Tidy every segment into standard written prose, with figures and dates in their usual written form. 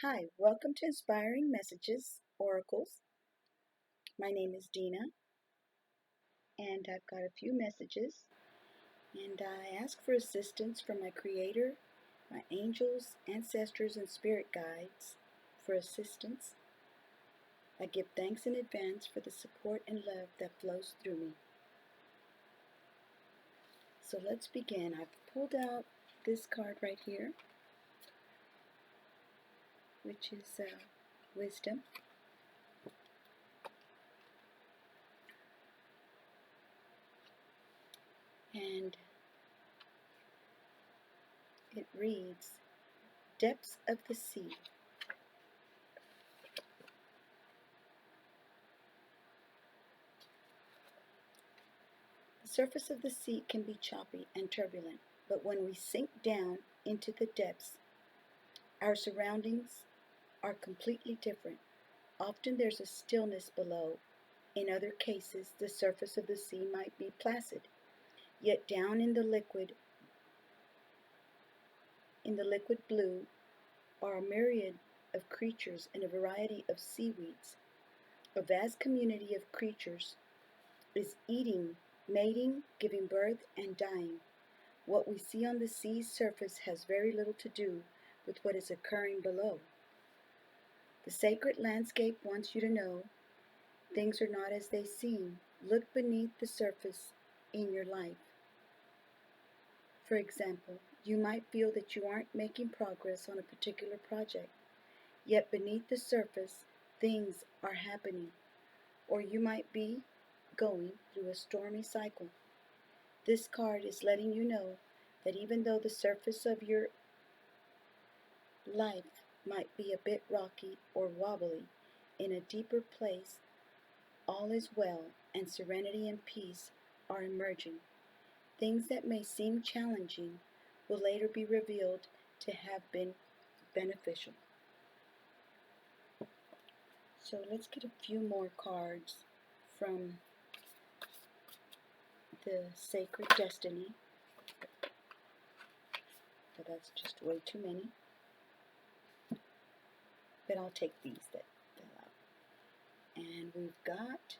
Hi, welcome to Inspiring Messages, Oracles. My name is Dina, and I've got a few messages, and I ask for assistance from my Creator, my angels, ancestors, and spirit guides for assistance. I give thanks in advance for the support and love that flows through me. So let's begin. I've pulled out this card right here, which is Wisdom. And it reads, Depths of the Sea. The surface of the sea can be choppy and turbulent, but when we sink down into the depths, our surroundings are completely different. Often there's a stillness below. In other cases, the surface of the sea might be placid. Yet down in the liquid blue are a myriad of creatures and a variety of seaweeds. A vast community of creatures is eating, mating, giving birth, and dying. What we see on the sea's surface has very little to do with what is occurring below. The sacred landscape wants you to know things are not as they seem. Look beneath the surface in your life. For example, you might feel that you aren't making progress on a particular project, yet beneath the surface, things are happening. Or you might be going through a stormy cycle. This card is letting you know that even though the surface of your life might be a bit rocky or wobbly, in a deeper place, all is well and serenity and peace are emerging. Things that may seem challenging will later be revealed to have been beneficial. So let's get a few more cards from the Sacred Destiny. But that's just way too many. But I'll take these that fell out. And we've got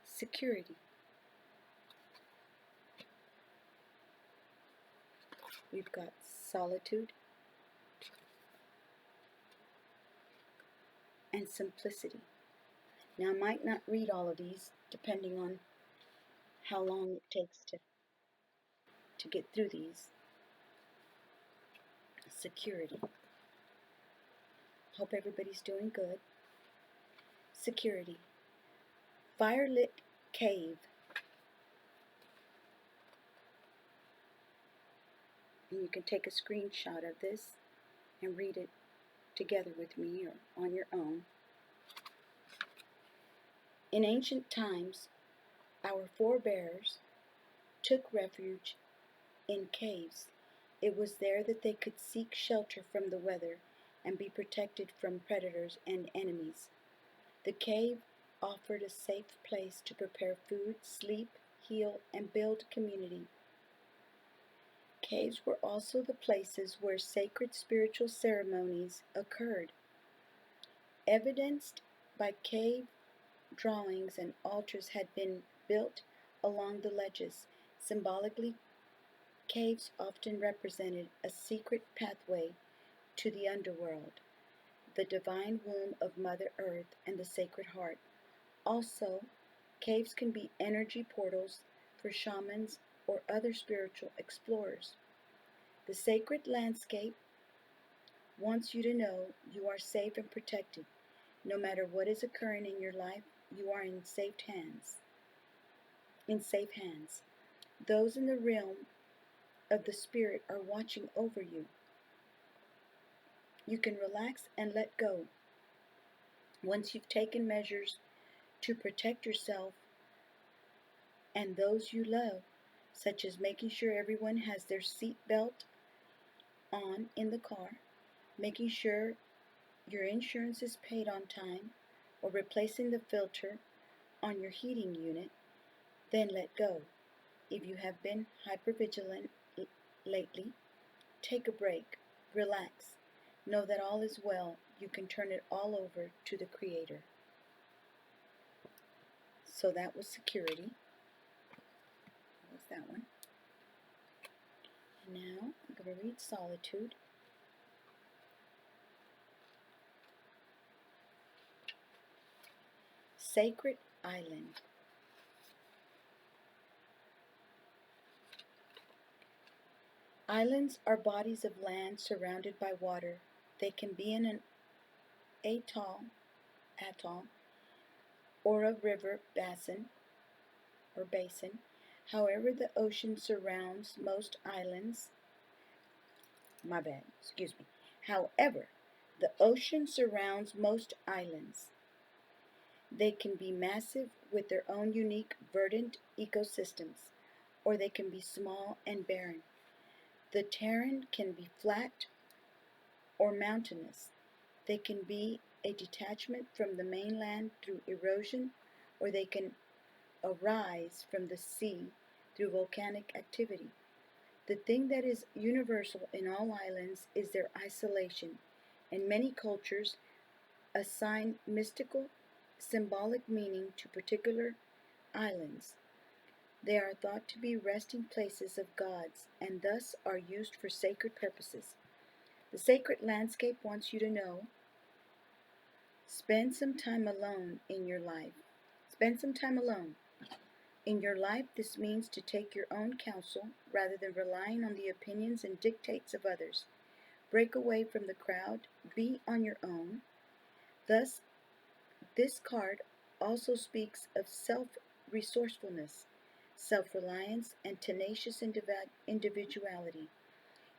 Security. We've got Solitude and Simplicity. Now, I might not read all of these depending on how long it takes to get through these. Security. Hope everybody's doing good. Security. Firelit cave. And you can take a screenshot of this and read it together with me or on your own. In ancient times, our forebears took refuge in caves. It was there that they could seek shelter from the weather and be protected from predators and enemies. The cave offered a safe place to prepare food, sleep, heal, and build community. Caves were also the places where sacred spiritual ceremonies occurred. Evidenced by cave drawings and altars had been built along the ledges. Symbolically, caves often represented a secret pathway to the underworld, the divine womb of Mother Earth and the Sacred Heart. Also, caves can be energy portals for shamans or other spiritual explorers. The sacred landscape wants you to know you are safe and protected. No matter what is occurring in your life, you are in safe hands. Those in the realm of the spirit are watching over you. You can relax and let go. Once you've taken measures to protect yourself and those you love, such as making sure everyone has their seat belt on in the car, making sure your insurance is paid on time, or replacing the filter on your heating unit, then let go. If you have been hypervigilant lately, take a break, relax, Know that all is well. You can turn it all over to the Creator. So that was security. That was that one. And now I'm going to read Solitude. Sacred Island. Islands are bodies of land surrounded by water. They can be in an atoll, or a river basin. However, the ocean surrounds most islands. However, the ocean surrounds most islands. They can be massive with their own unique verdant ecosystems, or they can be small and barren. The terrain can be flat or mountainous. They can be a detachment from the mainland through erosion, or they can arise from the sea through volcanic activity. The thing that is universal in all islands is their isolation, and many cultures assign mystical, symbolic meaning to particular islands. They are thought to be resting places of gods, and thus are used for sacred purposes. The sacred landscape wants you to know: spend some time alone in your life. Spend some time alone. In your life, this means to take your own counsel rather than relying on the opinions and dictates of others. Break away from the crowd, be on your own. Thus, this card also speaks of self-resourcefulness, self-reliance, and tenacious individuality.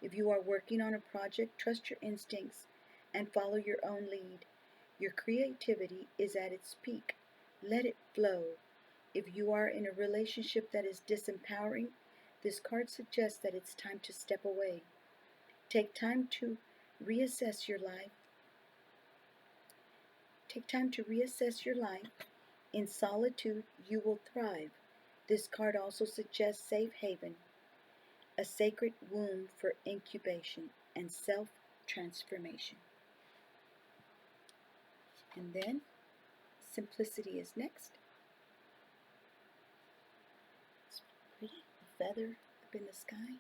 If you are working on a project, trust your instincts and follow your own lead. Your creativity is at its peak. Let it flow. If you are in a relationship that is disempowering, this card suggests that it's time to step away. Take time to reassess your life. In solitude, you will thrive. This card also suggests safe haven, a sacred womb for incubation and self-transformation. And then simplicity is next. It's pretty, a feather up in the sky.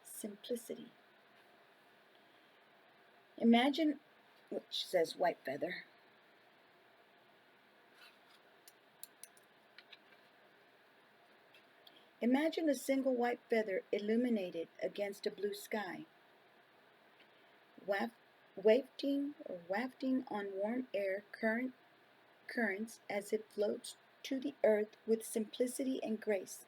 Simplicity. Imagine, which says white feather. Imagine a single white feather illuminated against a blue sky, wafting on warm air currents as it floats to the earth with simplicity and grace.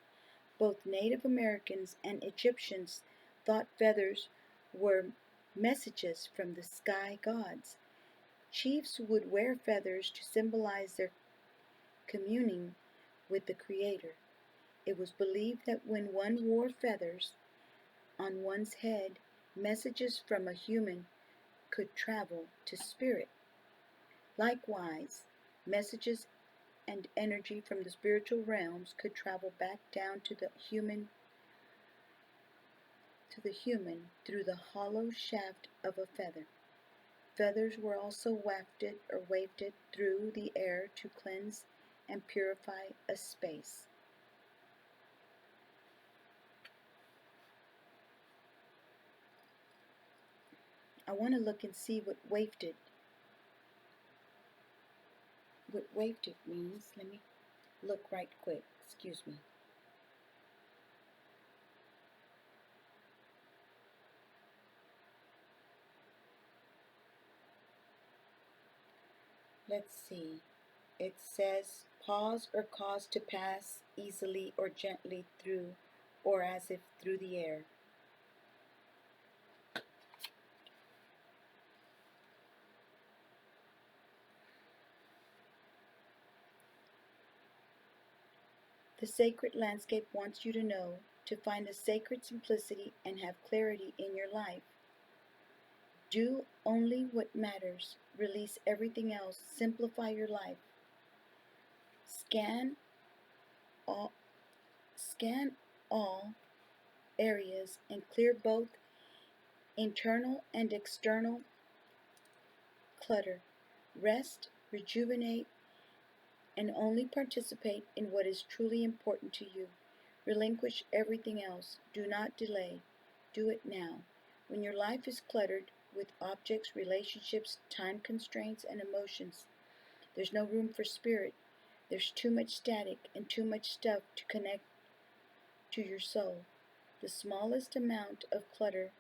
Both Native Americans and Egyptians thought feathers were messages from the sky gods. Chiefs would wear feathers to symbolize their communing with the Creator. It was believed that when one wore feathers on one's head, messages from a human could travel to spirit. Likewise, messages and energy from the spiritual realms could travel back down to the human through the hollow shaft of a feather. Feathers were also wafted through the air to cleanse and purify a space. I want to look and see what wafted means. Let me look right quick. Excuse me. Let's see. It says pause or cause to pass easily or gently through, or as if through the air. The sacred landscape wants you to know to find a sacred simplicity and have clarity in your life. Do only what matters. Release everything else. Simplify your life. Scan all areas and clear both internal and external clutter. Rest, rejuvenate, and only participate in what is truly important to you. Relinquish everything else. Do not delay. Do it now. When your life is cluttered with objects, relationships, time constraints, and emotions, there's no room for spirit. There's too much static and too much stuff to connect to your soul. The smallest amount of clutter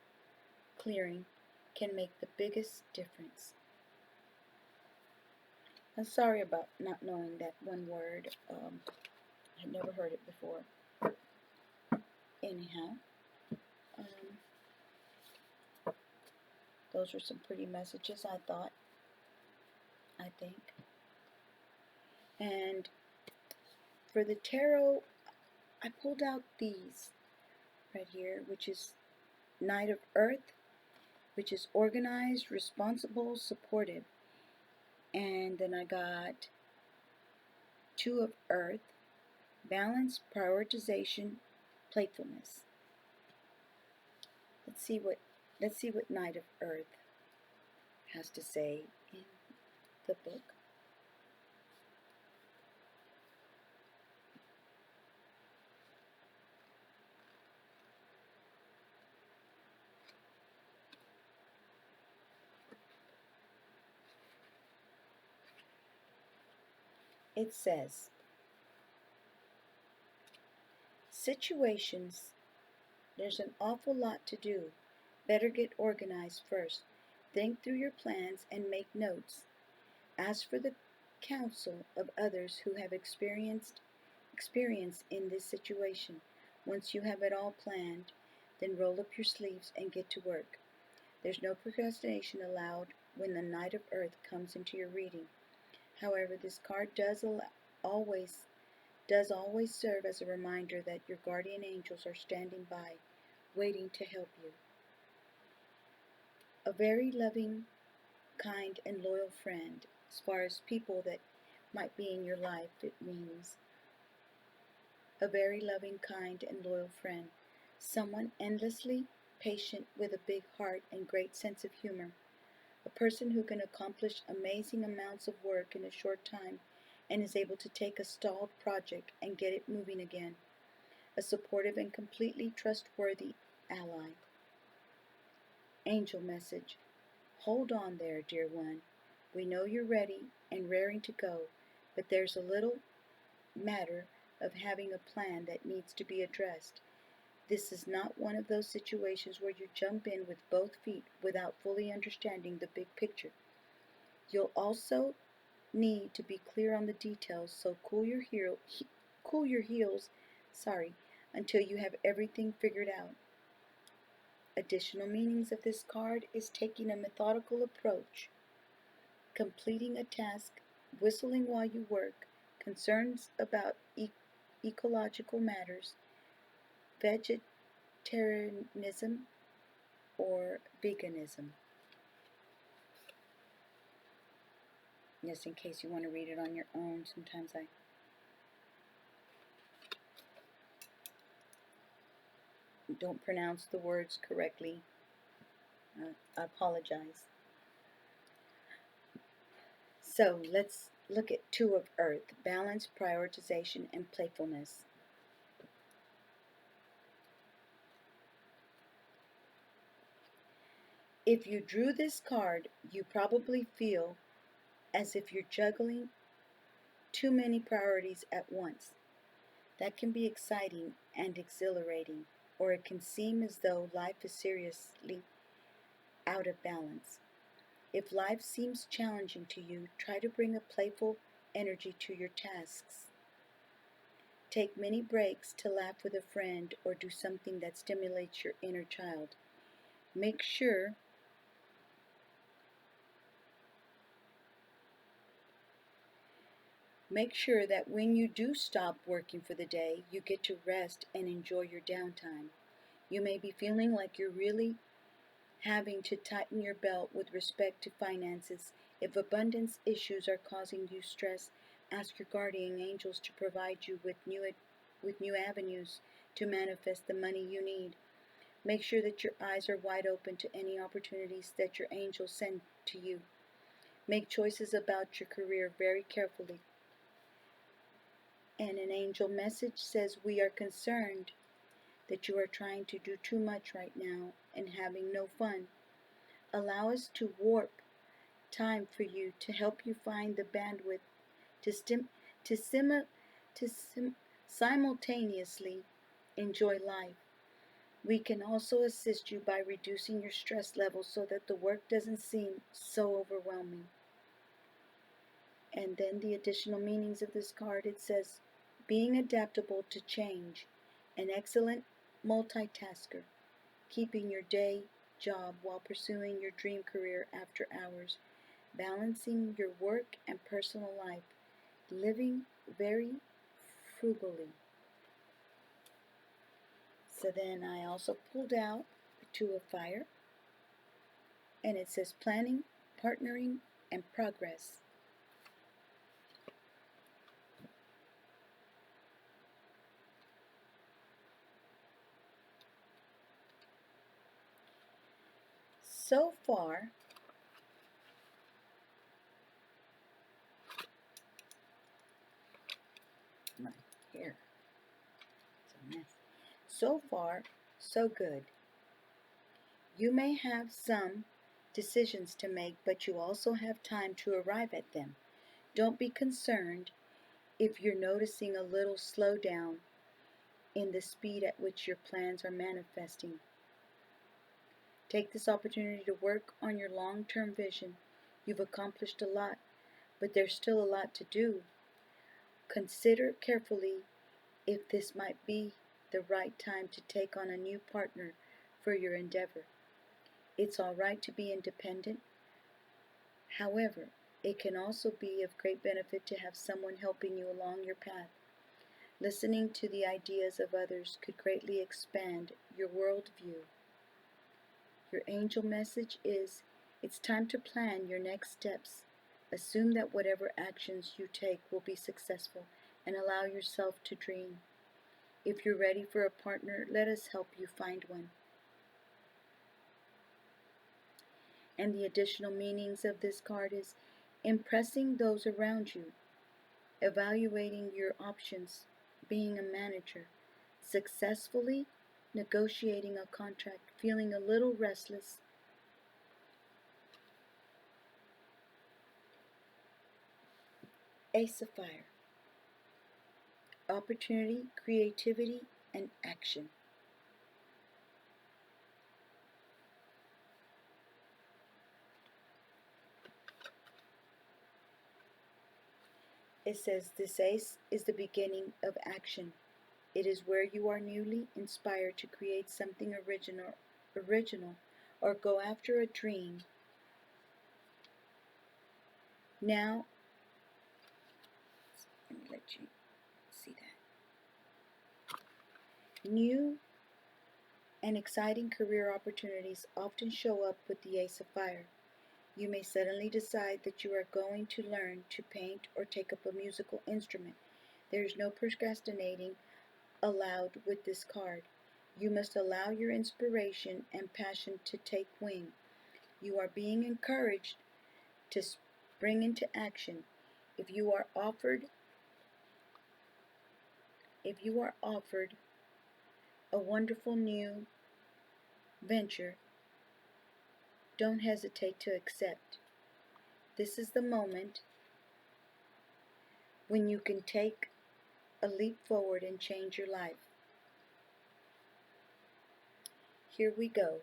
clearing can make the biggest difference. I'm sorry about not knowing that one word. I had never heard it before. Anyhow, um, those were some pretty messages, I think. And for the tarot, I pulled out these right here, which is Knight of Earth, which is organized, responsible, supportive. And then I got Two of Earth, balance, prioritization, playfulness. Let's see what Knight of Earth has to say in the book. It says, situations, there's an awful lot to do. Better get organized first. Think through your plans and make notes. Ask for the counsel of others who have experience in this situation. Once you have it all planned, then roll up your sleeves and get to work. There's no procrastination allowed when the Knight of Earth comes into your reading. However, this card always serve as a reminder that your guardian angels are standing by, waiting to help you. A very loving, kind, and loyal friend. As far as people that might be in your life, it means a very loving, kind, and loyal friend. Someone endlessly patient with a big heart and great sense of humor. A person who can accomplish amazing amounts of work in a short time and is able to take a stalled project and get it moving again. A supportive and completely trustworthy ally. Angel message. Hold on there, dear one. We know you're ready and raring to go, but there's a little matter of having a plan that needs to be addressed. This is not one of those situations where you jump in with both feet without fully understanding the big picture. You'll also need to be clear on the details, so cool your heels, until you have everything figured out. Additional meanings of this card is taking a methodical approach, completing a task, whistling while you work, concerns about ecological matters, vegetarianism, or veganism. Just in case you want to read it on your own, sometimes I don't pronounce the words correctly. I apologize. So let's look at Two of Earth, balance, prioritization, and playfulness. If you drew this card, you probably feel as if you're juggling too many priorities at once. That can be exciting and exhilarating, or it can seem as though life is seriously out of balance. If life seems challenging to you, try to bring a playful energy to your tasks. Take many breaks to laugh with a friend or do something that stimulates your inner child. Make sure that when you do stop working for the day, you get to rest and enjoy your downtime. You may be feeling like you're really having to tighten your belt with respect to finances. If abundance issues are causing you stress, ask your guardian angels to provide you with new avenues to manifest the money you need. Make sure that your eyes are wide open to any opportunities that your angels send to you. Make choices about your career very carefully. And an angel message says, we are concerned that you are trying to do too much right now and having no fun. Allow us to warp time for you to help you find the bandwidth to, simultaneously enjoy life. We can also assist you by reducing your stress levels so that the work doesn't seem so overwhelming. And then the additional meanings of this card, it says, being adaptable to change, an excellent multitasker, keeping your day job while pursuing your dream career after hours, balancing your work and personal life, living very frugally. So then I also pulled out the Two of Fire, and it says planning, partnering, and progress. So far, my hair, it's a mess. So far, so good. You may have some decisions to make, but you also have time to arrive at them. Don't be concerned if you're noticing a little slowdown in the speed at which your plans are manifesting. Take this opportunity to work on your long-term vision. You've accomplished a lot, but there's still a lot to do. Consider carefully if this might be the right time to take on a new partner for your endeavor. It's all right to be independent. However, it can also be of great benefit to have someone helping you along your path. Listening to the ideas of others could greatly expand your worldview. Your angel message is, it's time to plan your next steps. Assume that whatever actions you take will be successful and allow yourself to dream. If you're ready for a partner, let us help you find one. And the additional meanings of this card is impressing those around you, evaluating your options, being a manager, successfully negotiating a contract, feeling a little restless, Ace of Fire, opportunity, creativity, and action. It says this ace is the beginning of action. It is where you are newly inspired to create something original, or go after a dream. Now, let me let you see that. New and exciting career opportunities often show up with the Ace of Fire. You may suddenly decide that you are going to learn to paint or take up a musical instrument. There is no procrastinating allowed with this card. You must allow your inspiration and passion to take wing. You are being encouraged to spring into action. If you are offered a wonderful new venture, don't hesitate to accept. This is the moment when you can take a leap forward and change your life. Here we go.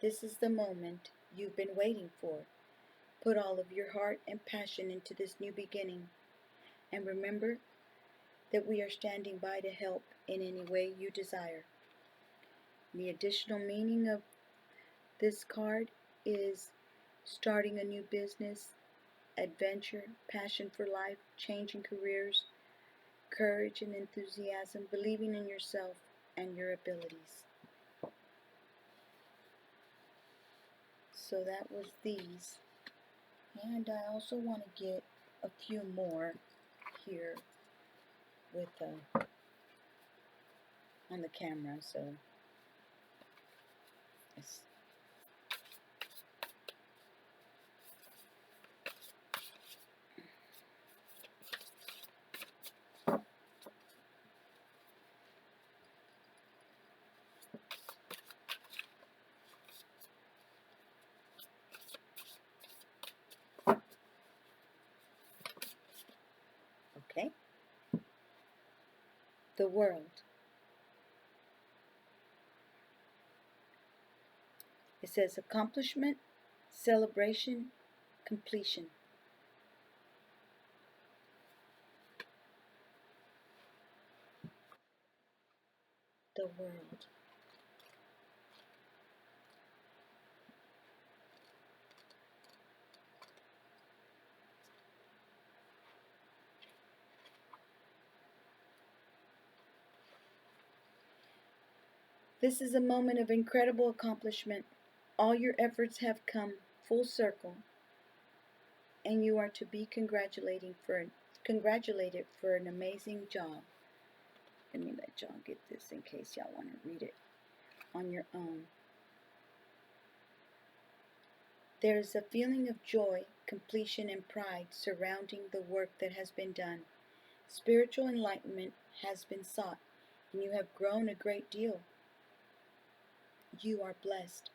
This is the moment you've been waiting for. Put all of your heart and passion into this new beginning. And remember that we are standing by to help in any way you desire. The additional meaning of this card is starting a new business, adventure, passion for life, changing careers, courage and enthusiasm, believing in yourself and your abilities. So that was these. And I also want to get a few more here with on the camera. So Yes. Okay. The world. It says accomplishment, celebration, completion. The world. This is a moment of incredible accomplishment. All your efforts have come full circle, and you are to be congratulated for an amazing job. Let me let y'all get this in case y'all want to read it on your own. There is a feeling of joy, completion, and pride surrounding the work that has been done. Spiritual enlightenment has been sought, and you have grown a great deal. You are blessed.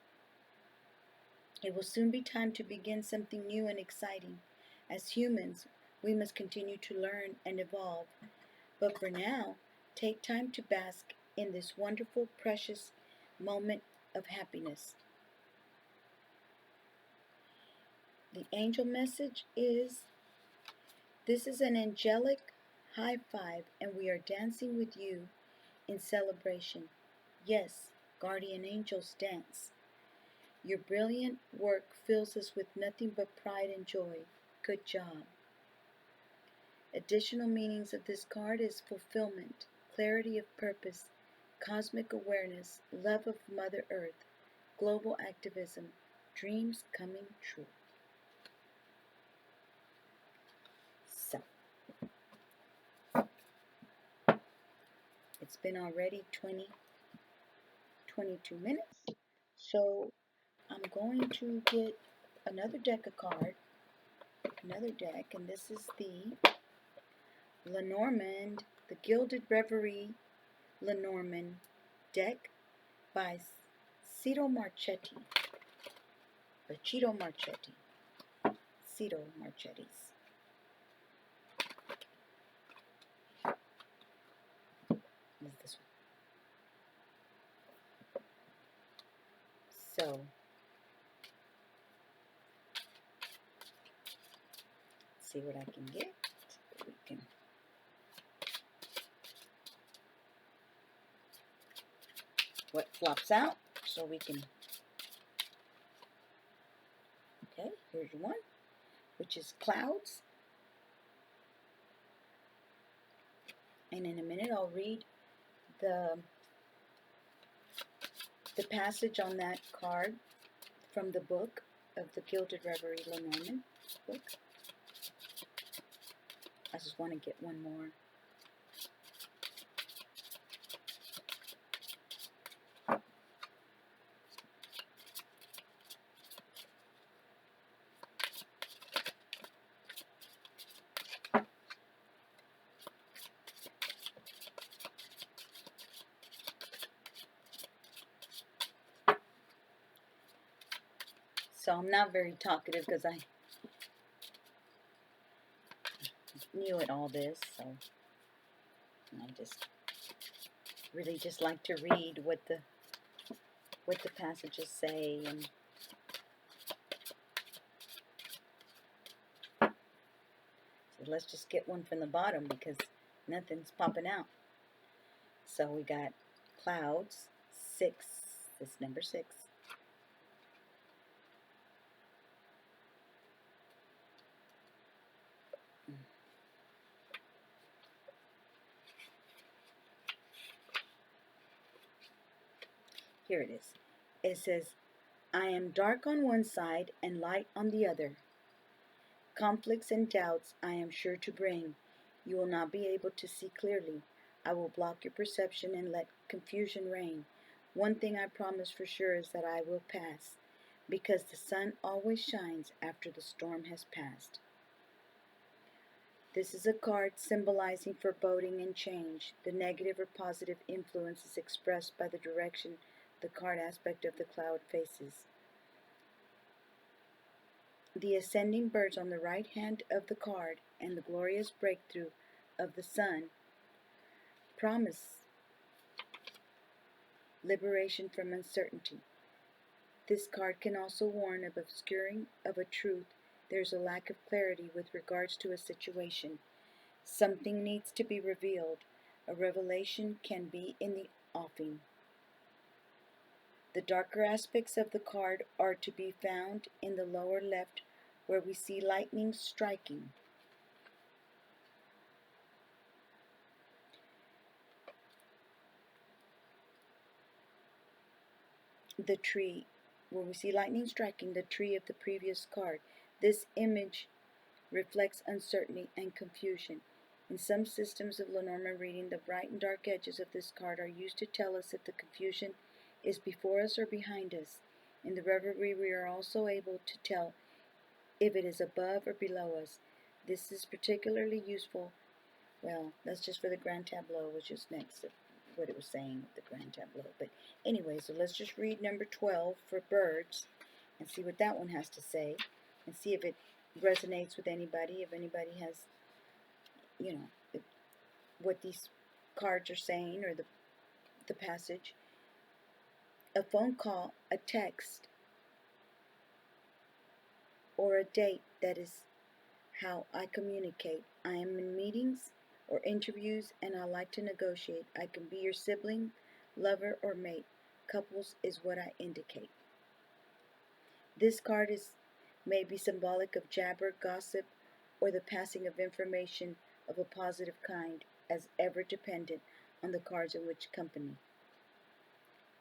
It will soon be time to begin something new and exciting. As humans, we must continue to learn and evolve. But for now, take time to bask in this wonderful, precious moment of happiness. The angel message is, this is an angelic high five, and we are dancing with you in celebration. Yes, guardian angels dance. Your brilliant work fills us with nothing but pride and joy. Good job. Additional meanings of this card is fulfillment, clarity of purpose, cosmic awareness, love of Mother Earth, global activism, dreams coming true. So, it's been already 22 minutes. So, I'm going to get another deck of cards, another deck, and this is the Lenormand, the Gilded Reverie Lenormand deck by Cito Marchetti, or Cito Marchetti. Cito Marchetti's. Is this one. So, see what I can get. We can what flops out, so we can. Okay, here's one, which is clouds. And in a minute, I'll read the passage on that card from the book of the Gilded Reverie Lenormand book. I just want to get one more. So I'm not very talkative because I new at all this, so I just really just like to read what the passages say, and so let's just get one from the bottom because nothing's popping out. So we got clouds, 6, this number 6. Here it is. It says, I am dark on one side and light on the other. Conflicts and doubts I am sure to bring. You will not be able to see clearly. I will block your perception and let confusion reign. One thing I promise for sure is that I will pass, because the sun always shines after the storm has passed. This is a card symbolizing foreboding and change. The negative or positive influence is expressed by the direction the card aspect of the cloud faces. The ascending birds on the right hand of the card and the glorious breakthrough of the sun promise liberation from uncertainty. This card can also warn of obscuring of a truth. There's a lack of clarity with regards to a situation. Something needs to be revealed. A revelation can be in the offing. The darker aspects of the card are to be found in the lower left, where we see lightning striking. The tree, where we see lightning striking the tree of the previous card. This image reflects uncertainty and confusion. In some systems of Lenormand reading, the bright and dark edges of this card are used to tell us if the confusion is before us or behind us. In the Reverie, we are also able to tell if it is above or below us. This is particularly useful. Well, that's just for the grand tableau, which is next to what it was saying, the grand tableau. But anyway, so let's just read number 12 for birds and see what that one has to say, and see if it resonates with anybody, if anybody has, what these cards are saying, or the passage. A phone call, a text, or a date, that is how I communicate. I am in meetings or interviews and I like to negotiate. I can be your sibling, lover, or mate. Couples is what I indicate. This card may be symbolic of jabber, gossip, or the passing of information of a positive kind, as ever dependent on the cards in which company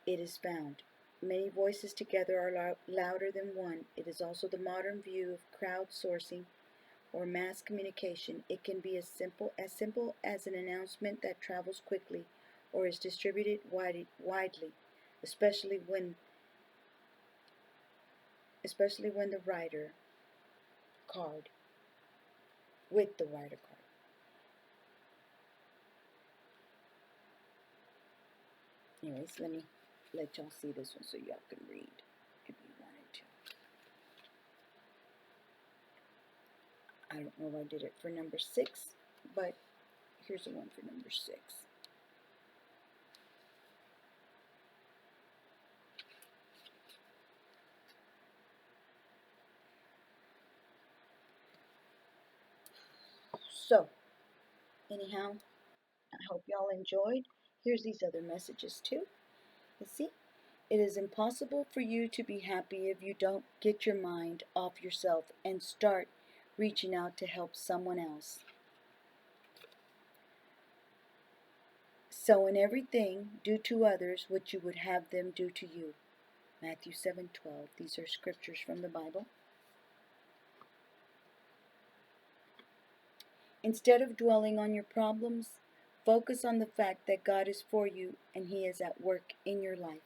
it is found. Many voices together are louder than one. It is also the modern view of crowdsourcing or mass communication. It can be as simple as an announcement that travels quickly or is distributed widely, especially when the writer card with the writer card. Anyways, let me let y'all see this one so y'all can read if you wanted to. I don't know if I did it for number 6, but here's the one for number 6. So, anyhow, I hope y'all enjoyed. Here's these other messages too. You see? It is impossible for you to be happy if you don't get your mind off yourself and start reaching out to help someone else. So in everything, do to others what you would have them do to you. Matthew 7:12. These are scriptures from the Bible. Instead of dwelling on your problems, focus on the fact that God is for you and He is at work in your life.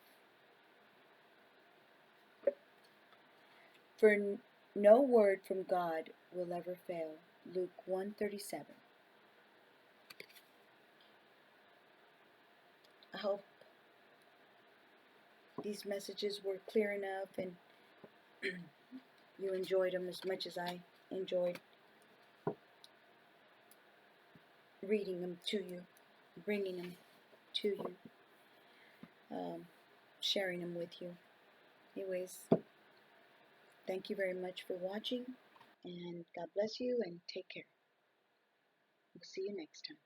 For no word from God will ever fail. Luke 1:37. I hope these messages were clear enough and you enjoyed them as much as I enjoyed reading them to you, bringing them to you, sharing them with you. Anyways, thank you very much for watching, and God bless you, and take care. We'll see you next time.